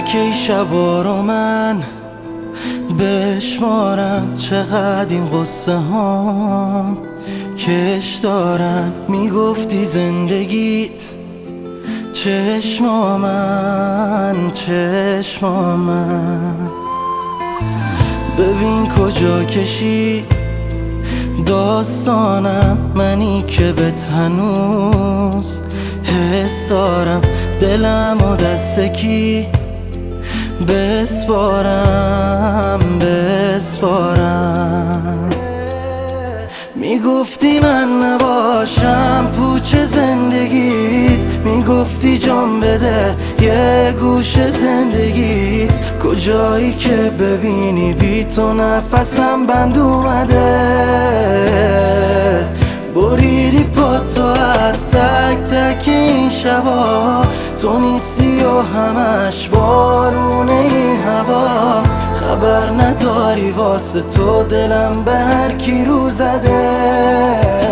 کی شبا رو من بشمارم، چقدر این قصه هام کش دارن. میگفتی زندگیت چشما من، چشما من. ببین کجا کشی داستانم، منی که بهت هنوز حس دارم. دلم و دست کی بسپارم، بسپارم. میگفتی من نباشم پوچ زندگیت، میگفتی جان بده یه گوش زندگیت. کجایی که ببینی بی تو نفسم بند اومده، بریدی پا تو از تک تک این شبا. تو نیستی و همش بارون این هوا، خبر نداری واسه تو دلم به هر کی رو زده.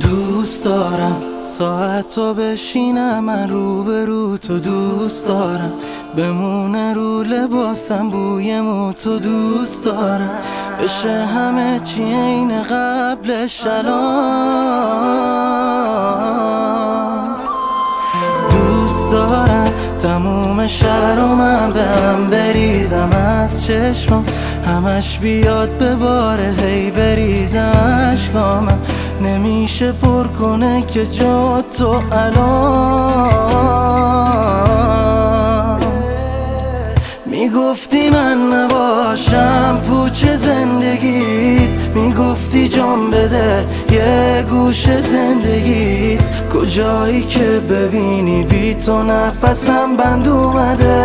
دوست دارم ساعت تو بشینم من روبرو تو، دوست دارم بمونه رو لباسم بوی مو تو، دوست دارم بشه همه چی عین قبلش الان. دوست دارم تموم شهر و من به هم بریزم از چشمم، همش بیاد به باره هی بریزم اشکامم. نمیشه پر کنه که جا تو الان. میگفتی من نباشم پوچ زندگیت، میگفتی جان بده یه گوش زندگیت. کجایی که ببینی بی تو نفسم بند اومده،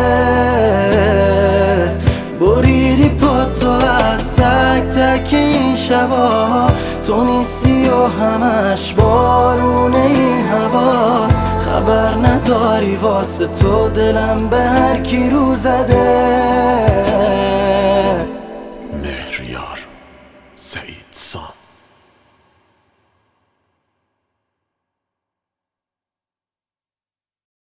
بریدی پا تو از تک تک این شبا. تو نیستی و همش بارون این هوا، خبر نداری واسه تو دلم به هر کی رو زده. مهریار سعید سام.